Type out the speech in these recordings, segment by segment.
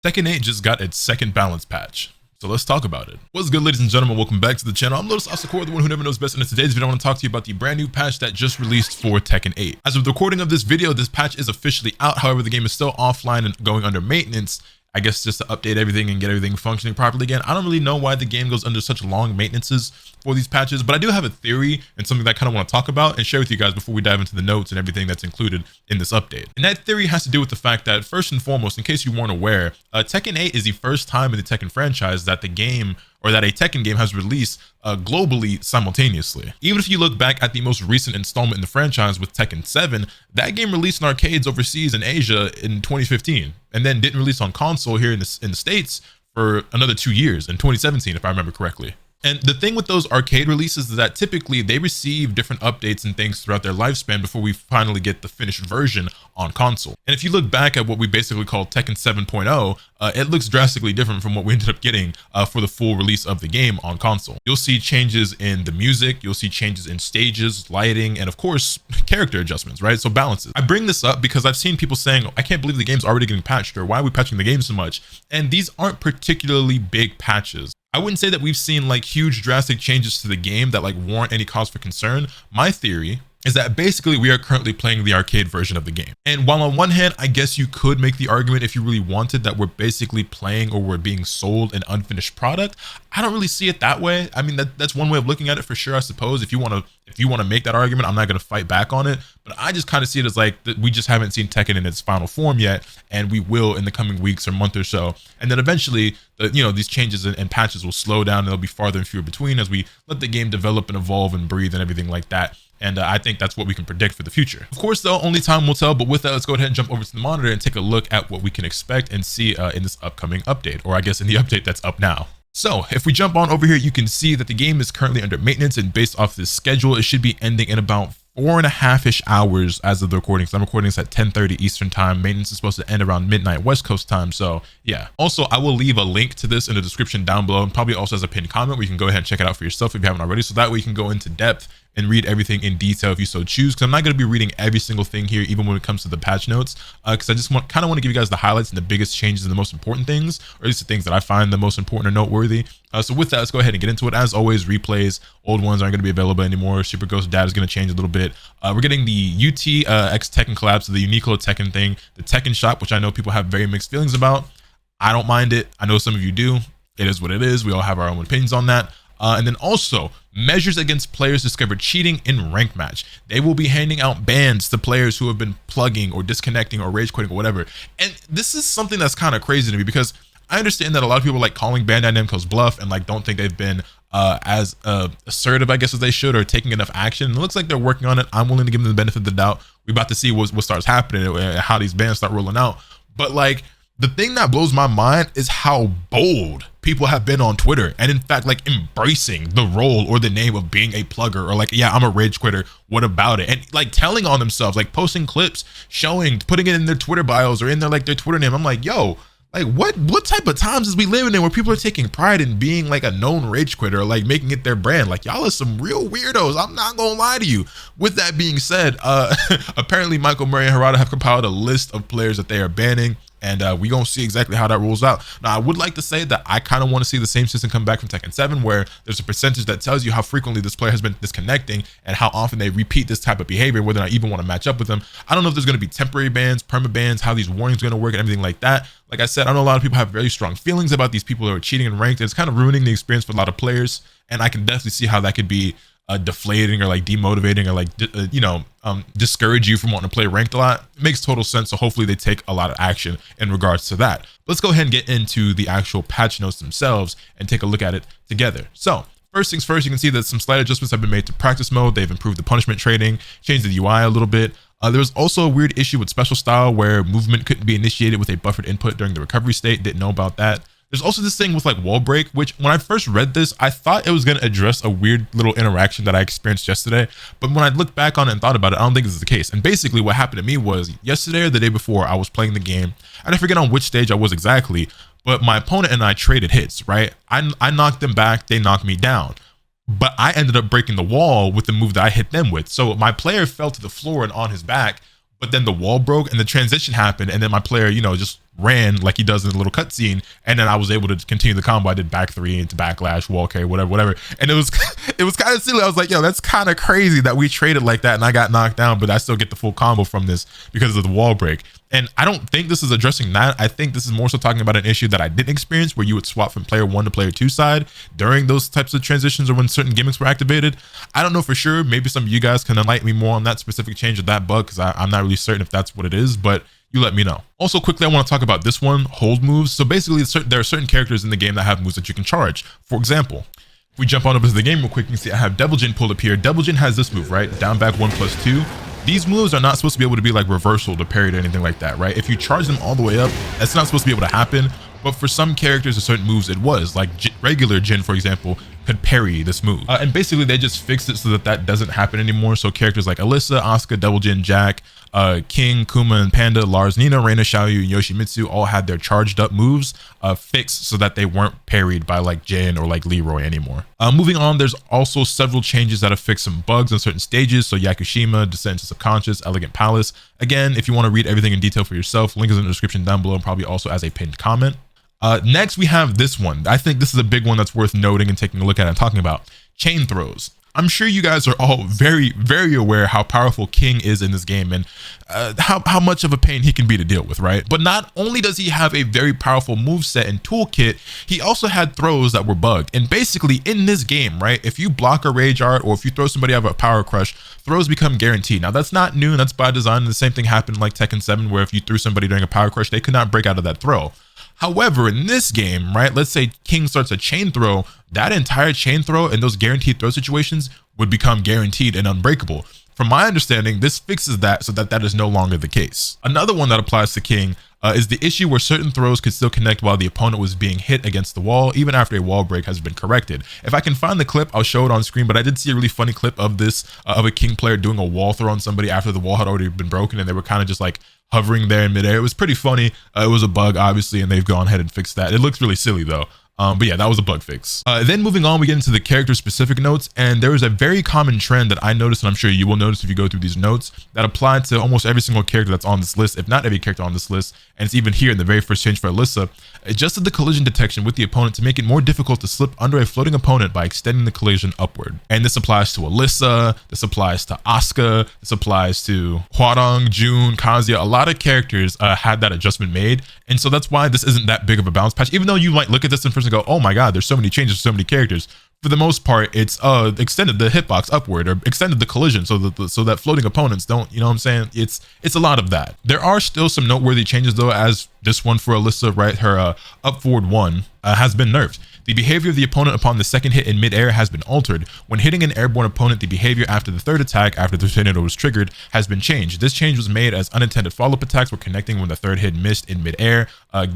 Tekken 8 just got its second balance patch. So let's talk about it. What's good, ladies and gentlemen? Welcome back to the channel. I'm LotusAsakura, the one who never knows best, and in today's video I want to talk to you about the brand new patch that just released for Tekken 8. As of the recording of this video, this patch is officially out. However, the game is still offline and going under maintenance. I guess just to update everything and get everything functioning properly again. I don't really know why the game goes under such long maintenances for these patches, but I do have a theory and something that I kind of want to talk about and share with you guys before we dive into the notes and everything that's included in this update. And that theory has to do with the fact that, first and foremost, in case you weren't aware, Tekken 8 is the first time in the Tekken franchise that the game, or that a Tekken game has released globally simultaneously. Even if you look back at the most recent installment in the franchise with Tekken 7, that game released in arcades overseas in Asia in 2015, and then didn't release on console here in the States for another 2 years in 2017, if I remember correctly. And the thing with those arcade releases is that typically they receive different updates and things throughout their lifespan before we finally get the finished version on console. And if you look back at what we basically call Tekken 7.0, it looks drastically different from what we ended up getting for the full release of the game on console. You'll see changes in the music, you'll see changes in stages, lighting, and of course, character adjustments, right? So balances. I bring this up because I've seen people saying, I can't believe the game's already getting patched, or why are we patching the game so much? And these aren't particularly big patches. I wouldn't say that we've seen like huge drastic changes to the game that like warrant any cause for concern. My theory is that basically we are currently playing the arcade version of the game. And while on one hand, I guess you could make the argument if you really wanted that we're basically playing or we're being sold an unfinished product, I don't really see it that way. I mean, that's one way of looking at it for sure, I suppose. If you want to make that argument, I'm not going to fight back on it. But I just kind of see it as like that we just haven't seen Tekken in its final form yet, and we will in the coming weeks or month or so. And then eventually, these changes and patches will slow down, and they'll be farther and fewer between as we let the game develop and evolve and breathe and everything like that. And I think that's what we can predict for the future. Of course, though, only time will tell. But with that, let's go ahead and jump over to the monitor and take a look at what we can expect and see in this upcoming update, or I guess in the update that's up now. So if we jump on over here, you can see that the game is currently under maintenance, and based off this schedule, it should be ending in about 4.5-ish hours as of the recording. So I'm recording this at 10:30 Eastern time. Maintenance is supposed to end around midnight West Coast time. So yeah. Also, I will leave a link to this in the description down below, and probably also as a pinned comment where you can go ahead and check it out for yourself if you haven't already. So that way you can go into depth and read everything in detail if you so choose, because I'm not going to be reading every single thing here, even when it comes to the patch notes, because I just kind of want to give you guys the highlights and the biggest changes and the most important things, or at least the things that I find the most important or noteworthy. So with that, let's go ahead and get into it. As always, replays, old ones aren't going to be available anymore. Super Ghost Dad is going to change a little bit. We're getting the UT X Tekken collab, so the Uniqlo Tekken thing, the Tekken shop, which I know people have very mixed feelings about. I don't mind it. I know some of you do. It is what it is. We all have our own opinions on that. And then also measures against players discovered cheating in ranked match. They will be handing out bans to players who have been plugging or disconnecting or rage quitting or whatever. And this is something that's kind of crazy to me, because I understand that a lot of people like calling Bandai Namco's bluff and like don't think they've been as assertive, I guess, as they should, or taking enough action. It looks like they're working on it. I'm willing to give them the benefit of the doubt. We're about to see what starts happening and how these bans start rolling out. But like, the thing that blows my mind is how bold people have been on Twitter, and in fact, like embracing the role or the name of being a plugger, or like, yeah, I'm a rage quitter, what about it? And like telling on themselves, like posting clips, showing, putting it in their Twitter bios or in their like their Twitter name. I'm like, yo, like what type of times is we living in where people are taking pride in being like a known rage quitter, or like making it their brand? Like, y'all are some real weirdos. I'm not gonna lie to you. With that being said, apparently Michael Murray and Harada have compiled a list of players that they are banning, and we gonna see exactly how that rolls out. Now, I would like to say that I kind of want to see the same system come back from Tekken 7, where there's a percentage that tells you how frequently this player has been disconnecting and how often they repeat this type of behavior, whether I even want to match up with them. I don't know if there's going to be temporary bans, perma bans, how these warnings are going to work and everything like that. Like I said, I know a lot of people have very strong feelings about these people who are cheating in ranked. It's kind of ruining the experience for a lot of players, and I can definitely see how that could be deflating or like demotivating or like discourage you from wanting to play ranked a lot. It makes total sense. So hopefully they take a lot of action in regards to that. Let's go ahead and get into the actual patch notes themselves and take a look at it together. So first things first, you can see that some slight adjustments have been made to practice mode. They've improved the punishment trading, changed the UI a little bit. There was also a weird issue with special style where movement couldn't be initiated with a buffered input during the recovery state. Didn't know about that. There's also this thing with like wall break, which when I first read this, I thought it was going to address a weird little interaction that I experienced yesterday. But when I looked back on it and thought about it, I don't think this is the case. And basically what happened to me was yesterday or the day before, I was playing the game, and I forget on which stage I was exactly, but my opponent and I traded hits, right? I knocked them back, they knocked me down. But I ended up breaking the wall with the move that I hit them with. So my player fell to the floor and on his back, but then the wall broke and the transition happened, and then my player, just ran like he does in the little cutscene, and then I was able to continue the combo. I did back 3 into backlash, wall carry, whatever. And it was it was kind of silly. I was like, yo, that's kind of crazy that we traded like that and I got knocked down, but I still get the full combo from this because of the wall break. And I don't think this is addressing that. I think this is more so talking about an issue that I didn't experience, where you would swap from player 1 to player 2 side during those types of transitions or when certain gimmicks were activated. I don't know for sure. Maybe some of you guys can enlighten me more on that specific change of that bug, because I'm not really certain if that's what it is, but you let me know. Also, quickly, I want to talk about this one, hold moves. So basically, there are certain characters in the game that have moves that you can charge. For example, if we jump on over to the game real quick, you can see I have Devil Jin pulled up here. Devil Jin has this move, right? Down back 1+2. These moves are not supposed to be able to be like reversal to parry or anything like that, right? If you charge them all the way up, that's not supposed to be able to happen. But for some characters or certain moves, it was. Like regular Jin, for example, could parry this move. And basically, they just fixed it so that that doesn't happen anymore. So characters like Alyssa, Asuka, Devil Jin, Jack, King, Kuma, and Panda, Lars, Nina, Reina, Xiaoyu, and Yoshimitsu all had their charged up moves fixed so that they weren't parried by like Jin or like Leroy anymore. Moving on, there's also several changes that have fixed some bugs on certain stages. So Yakushima, Descent into Subconscious, Elegant Palace. Again, if you want to read everything in detail for yourself, link is in the description down below and probably also as a pinned comment. Next, we have this one. I think this is a big one that's worth noting and taking a look at and talking about. Chain throws. I'm sure you guys are all very, very aware how powerful King is in this game and how much of a pain he can be to deal with, right? But not only does he have a very powerful moveset and toolkit, he also had throws that were bugged. And basically in this game, right, if you block a rage art or if you throw somebody out of a power crush, throws become guaranteed. Now that's not new, that's by design. The same thing happened like Tekken 7, where if you threw somebody during a power crush, they could not break out of that throw. However, in this game, right, let's say King starts a chain throw, that entire chain throw and those guaranteed throw situations would become guaranteed and unbreakable. From my understanding, this fixes that so that that is no longer the case. Another one that applies to King is the issue where certain throws could still connect while the opponent was being hit against the wall, even after a wall break has been corrected. If I can find the clip, I'll show it on screen, but I did see a really funny clip of this, of a King player doing a wall throw on somebody after the wall had already been broken and they were kind of just like hovering there in midair. It was pretty funny. It was a bug, obviously, and they've gone ahead and fixed that. It looks really silly though. But yeah, that was a bug fix. Then moving on, we get into the character specific notes, and there is a very common trend that I noticed, and I'm sure you will notice if you go through these notes, that apply to almost every single character that's on this list, if not every character on this list. And it's even here in the very first change for Alyssa. Adjusted the collision detection with the opponent to make it more difficult to slip under a floating opponent by extending the collision upward. And this applies to Alyssa, this applies to Asuka, this applies to Hwarang, June, Kazuya. A lot of characters had that adjustment made, and so that's why this isn't that big of a balance patch. Even though you might look at this and first and go, oh my god, there's so many changes, so many characters. For the most part, it's extended the hitbox upward or extended the collision so that floating opponents don't, you know what I'm saying? It's a lot of that. There are still some noteworthy changes though, as this one for Alyssa, right? Her up forward 1 has been nerfed. The behavior of the opponent upon the second hit in mid-air has been altered. When hitting an airborne opponent, the behavior after the third attack, after the tornado was triggered, has been changed. This change was made as unintended follow-up attacks were connecting when the third hit missed in mid-air,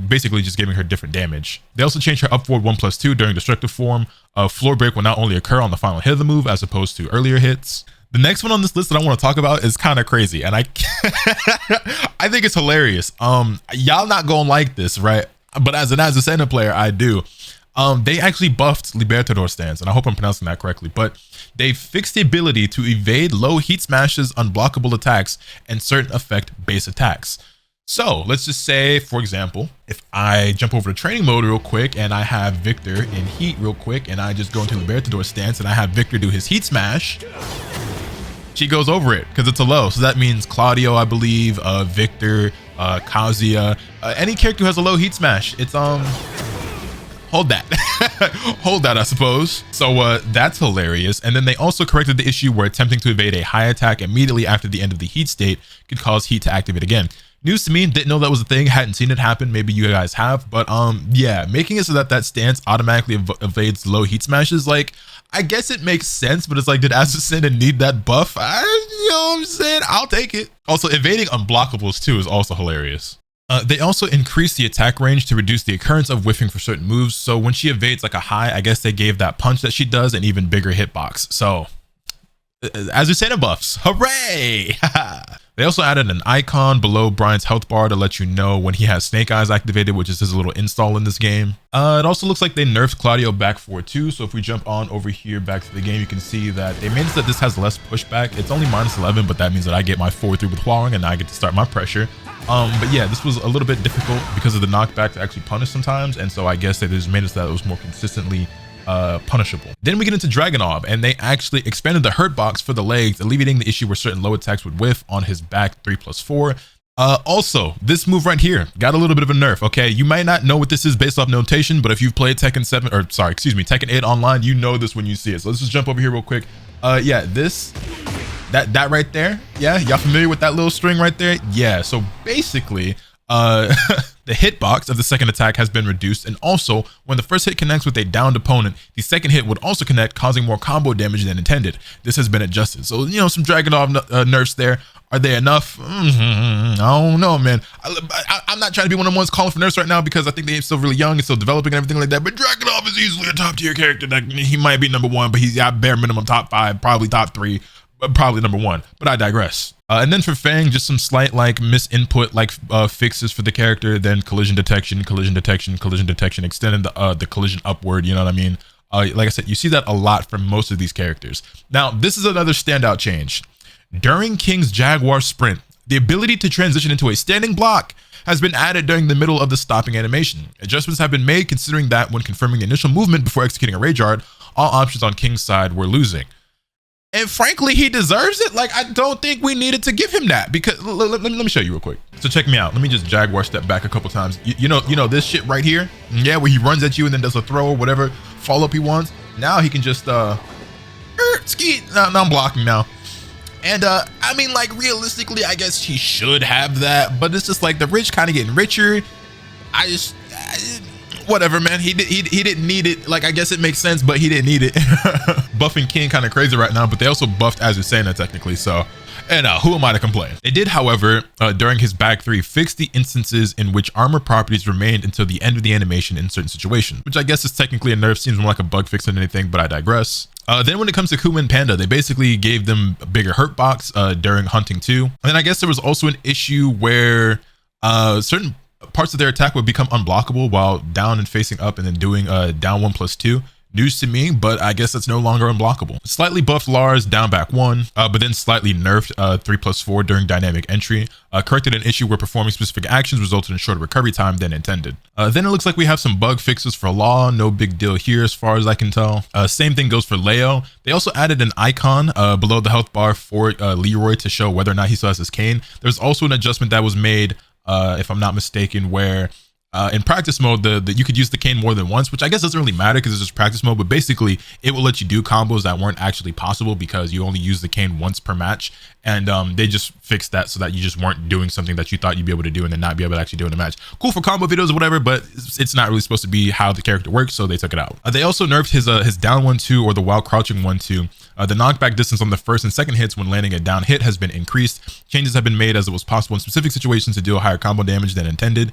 basically just giving her different damage. They also changed her up forward 1+2 during destructive form. Floor break will not only occur on the final hit of the move as opposed to earlier hits. The next one on this list that I want to talk about is kind of crazy, and I think it's hilarious. Y'all not gonna like this, right? But as an Azucena player, I do. They actually buffed Libertador stance, and I hope I'm pronouncing that correctly, but they fixed the ability to evade low heat smashes, unblockable attacks, and certain effect base attacks. So let's just say, for example, if I jump over to training mode real quick and I have Victor in heat real quick and I just go into Libertador stance and I have Victor do his heat smash, she goes over it because it's a low. So that means Claudio, I believe, Victor, Kazuya, any character who has a low heat smash, it's hold that hold that, I suppose. So that's hilarious. And then they also corrected the issue where attempting to evade a high attack immediately after the end of the heat state could cause heat to activate again. News to me, didn't know that was a thing, hadn't seen it happen. Maybe you guys have, but yeah, making it so that that stance automatically evades low heat smashes, like, I guess it makes sense, but it's like, did Azucena need that buff? You know what I'm saying? I'll take it. Also, evading unblockables too is also hilarious. They also increased the attack range to reduce the occurrence of whiffing for certain moves. So when she evades like a high, I guess they gave that punch that she does an even bigger hitbox. So Azucena buffs, hooray! They also added an icon below Brian's health bar to let you know when he has Snake Eyes activated, which is his little install in this game. It also looks like they nerfed Claudio back 4 too. So if we jump on over here back to the game, you can see that they made it so that this has less pushback. It's only -11, but that means that I get my 4-3 with Huang and I get to start my pressure. But yeah, this was a little bit difficult because of the knockback to actually punish sometimes. And so I guess they just made it so that it was more consistently punishable. Then we get into Dragunov, and they actually expanded the hurt box for the legs, alleviating the issue where certain low attacks would whiff on his back 3+4. Also, this move right here got a little bit of a nerf. Okay, you might not know what this is based off notation, but if you've played Tekken 7, or sorry, excuse me, Tekken 8 online, you know this when you see it. So let's just jump over here real quick. Yeah, that right there. Yeah, y'all familiar with that little string right there? Yeah, so basically, the hitbox of the second attack has been reduced, and also when the first hit connects with a downed opponent, the second hit would also connect, causing more combo damage than intended. This has been adjusted. So, you know, some Dragunov nerfs there. Are they enough? I don't know, man. I'm not trying to be one of the ones calling for nerfs right now because I think they're still really young and still developing and everything like that. But Dragunov is easily a top tier character. That he might be #1, but he's at bare minimum top 5, probably top 3. Probably #1, but I digress. And then for Fang, just some slight like misinput like fixes for the character, then collision detection, extending the collision upward, you know what I mean? Like I said, you see that a lot from most of these characters. Now, this is another standout change. During King's Jaguar Sprint, the ability to transition into a standing block has been added during the middle of the stopping animation. Adjustments have been made considering that when confirming the initial movement before executing a rage art, all options on King's side were losing. And frankly, he deserves it. Like, I don't think we needed to give him that because let me show you real quick. So check me out. Let me just Jaguar step back a couple times. You know this shit right here. Yeah, where he runs at you and then does a throw or whatever follow up he wants. Now he can just ski. Now I'm blocking now. And I mean, like, realistically, I guess he should have that, but it's just like the rich kind of getting richer. Whatever, man. He didn't need it. Like, I guess it makes sense, but he didn't need it. Buffing King kind of crazy right now, but they also buffed Azucena technically. So, and who am I to complain? They did, however, during his back 3, fix the instances in which armor properties remained until the end of the animation in certain situations, which I guess is technically a nerf. Seems more like a bug fix than anything, but I digress. Then when it comes to Kuma and Panda, they basically gave them a bigger hurt box during Hunting 2. And then I guess there was also an issue where certain parts of their attack would become unblockable while down and facing up and then doing down 1+2. News to me, but I guess it's no longer unblockable. Slightly buffed Lars down back 1, but then slightly nerfed 3+4 during dynamic entry. Corrected an issue where performing specific actions resulted in shorter recovery time than intended. Then it looks like we have some bug fixes for Law. No big deal here as far as I can tell. Same thing goes for Leo. They also added an icon below the health bar for Leroy to show whether or not he still has his cane. There's also an adjustment that was made, if I'm not mistaken, where in practice mode, you could use the cane more than once, which I guess doesn't really matter because it's just practice mode, but basically it will let you do combos that weren't actually possible because you only use the cane once per match. And they just fixed that so that you just weren't doing something that you thought you'd be able to do and then not be able to actually do in a match. Cool for combo videos or whatever, but it's not really supposed to be how the character works, so they took it out. They also nerfed his down 1-2 or the while crouching 1-2. The knockback distance on the first and second hits when landing a down hit has been increased. Changes have been made as it was possible in specific situations to deal higher combo damage than intended.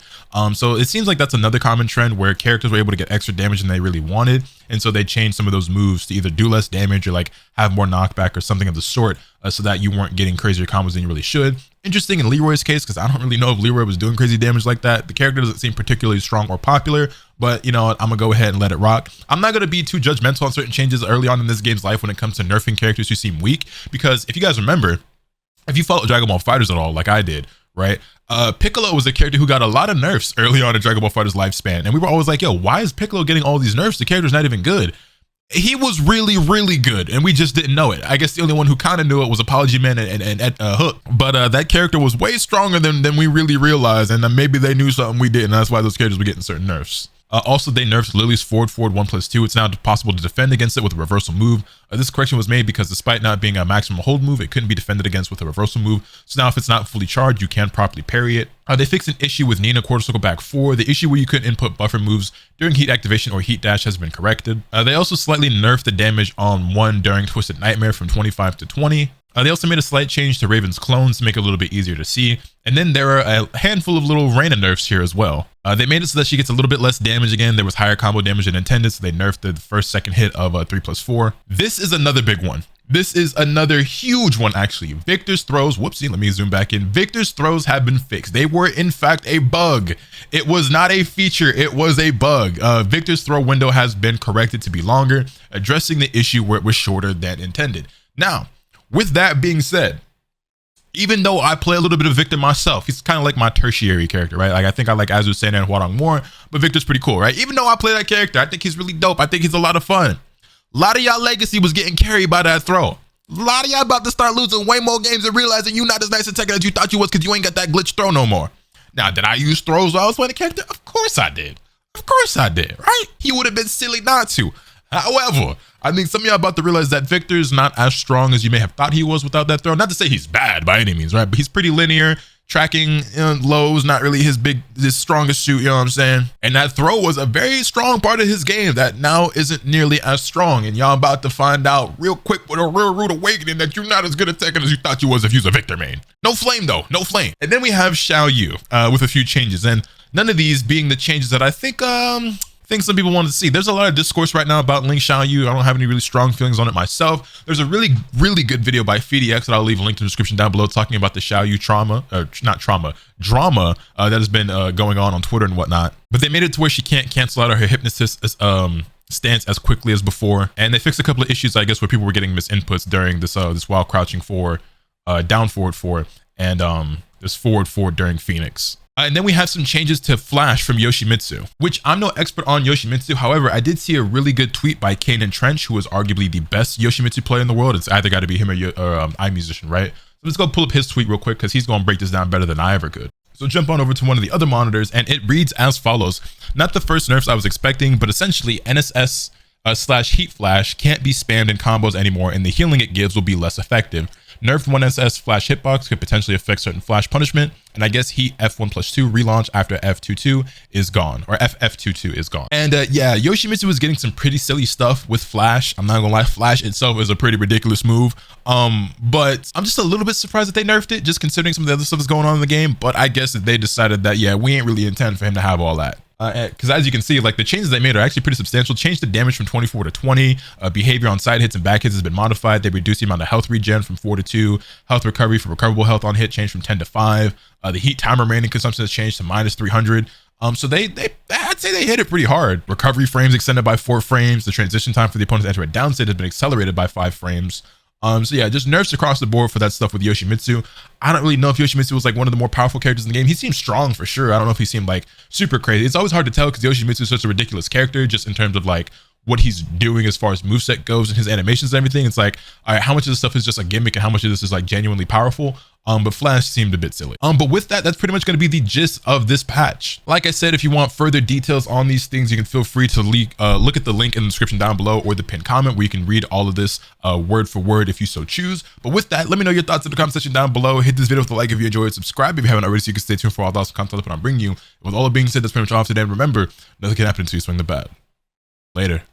So it seems like that's another common trend where characters were able to get extra damage than they really wanted. And so they changed some of those moves to either do less damage or like have more knockback or something of the sort so that you weren't getting crazier combos than you really should. Interesting in Leroy's case, because I don't really know if Leroy was doing crazy damage like that. The character doesn't seem particularly strong or popular, but you know what, I'm gonna go ahead and let it rock. I'm not gonna be too judgmental on certain changes early on in this game's life when it comes to nerfing characters who seem weak, because if you guys remember, if you follow Dragon Ball FighterZ at all, like I did, right? Piccolo was a character who got a lot of nerfs early on in Dragon Ball FighterZ lifespan, and we were always like, yo, why is Piccolo getting all these nerfs? The character's not even good. He was really, really good, and we just didn't know it. I guess the only one who kind of knew it was Apology Man and Hook. But that character was way stronger than we really realized, and maybe they knew something we didn't. That's why those characters were getting certain nerfs. Also, they nerfed Lily's forward 1+2. It's now possible to defend against it with a reversal move. This correction was made because despite not being a maximum hold move, it couldn't be defended against with a reversal move. So now if it's not fully charged, you can properly parry it. They fixed an issue with Nina quarter circle back 4. The issue where you couldn't input buffer moves during heat activation or heat dash has been corrected. They also slightly nerfed the damage on 1 during Twisted Nightmare from 25 to 20. They also made a slight change to Raven's clones to make it a little bit easier to see. And then there are a handful of little Reina nerfs here as well. They made it so that she gets a little bit less damage again. There was higher combo damage than intended, so they nerfed the first, second hit of 3+4. This is another big one. This is another huge one, actually. Victor's throws, whoopsie, let me zoom back in. Victor's throws have been fixed. They were, in fact, a bug. It was not a feature, it was a bug. Victor's throw window has been corrected to be longer, addressing the issue where it was shorter than intended. Now, with that being said, even though I play a little bit of Victor myself, he's kind of like my tertiary character, right? Like, I think I like Azu, Sen, and Huarong more, but Victor's pretty cool, right? Even though I play that character, I think he's really dope. I think he's a lot of fun. A lot of y'all legacy was getting carried by that throw. A lot of y'all about to start losing way more games and realizing you're not as nice a Tekken as you thought you was because you ain't got that glitch throw no more. Now, did I use throws while I was playing the character? Of course I did. Of course I did, right? He would have been silly not to. However, I think some of y'all about to realize that Victor's not as strong as you may have thought he was without that throw. Not to say he's bad by any means, right? But he's pretty linear. Tracking lows, not really his strongest suit, you know what I'm saying? And that throw was a very strong part of his game that now isn't nearly as strong. And y'all about to find out real quick with a real rude awakening that you're not as good at Tekken as you thought you was if you was a Victor main. No flame though, no flame. And then we have Xiaoyu with a few changes, and none of these being the changes that I think some people wanted to see. There's a lot of discourse right now about Link Xiaoyu. I don't have any really strong feelings on it myself. There's a really good video by FeeDX that I'll leave a link in the description down below talking about the Xiaoyu drama that has been going on Twitter and whatnot. But they made it to where she can't cancel out her hypnotist stance as quickly as before. And they fixed a couple of issues, I guess, where people were getting misinputs during this while crouching for, down forward 4, and this forward 4 during Phoenix. And then we have some changes to Flash from Yoshimitsu, which I'm no expert on Yoshimitsu. However, I did see a really good tweet by Kanan Trench, who is arguably the best Yoshimitsu player in the world. It's either got to be him or iMusician, right? So let's go pull up his tweet real quick because he's going to break this down better than I ever could. So jump on over to one of the other monitors, and it reads as follows. Not the first nerfs I was expecting, but essentially NSS / Heat Flash can't be spammed in combos anymore, and the healing it gives will be less effective. Nerfed 1SS Flash hitbox could potentially affect certain Flash punishment, and I guess Heat F1+2 relaunch after F22 is gone, or FF22 is gone. And yeah, Yoshimitsu was getting some pretty silly stuff with Flash. I'm not gonna lie, Flash itself is a pretty ridiculous move. But I'm just a little bit surprised that they nerfed it, just considering some of the other stuff that's going on in the game. But I guess that they decided that, yeah, we ain't really intend for him to have all that. Because as you can see, like the changes they made are actually pretty substantial. Changed the damage from 24 to 20. Behavior on side hits and back hits has been modified. They reduced the amount of health regen from 4 to 2. Health recovery for recoverable health on hit changed from 10 to 5. The heat time remaining consumption has changed to -300. So I'd say they hit it pretty hard. Recovery frames extended by 4 frames. The transition time for the opponent to enter a down state has been accelerated by 5 frames. So yeah, just nerfs across the board for that stuff with Yoshimitsu. I don't really know if Yoshimitsu was like one of the more powerful characters in the game. He seemed strong for sure. I don't know if he seemed like super crazy. It's always hard to tell because Yoshimitsu is such a ridiculous character just in terms of like what he's doing as far as moveset goes and his animations and everything. It's like, all right, how much of this stuff is just a gimmick and how much of this is like genuinely powerful? But Flash seemed a bit silly. But with that, that's pretty much going to be the gist of this patch. Like I said, if you want further details on these things, you can feel free to look at the link in the description down below or the pinned comment where you can read all of this word for word if you so choose. But with that, let me know your thoughts in the comment section down below. Hit this video with a like if you enjoyed, subscribe if you haven't already so you can stay tuned for all the awesome content that I'm bringing you. With all that being said, that's pretty much all for today. And remember, nothing can happen until you swing the bat. Later.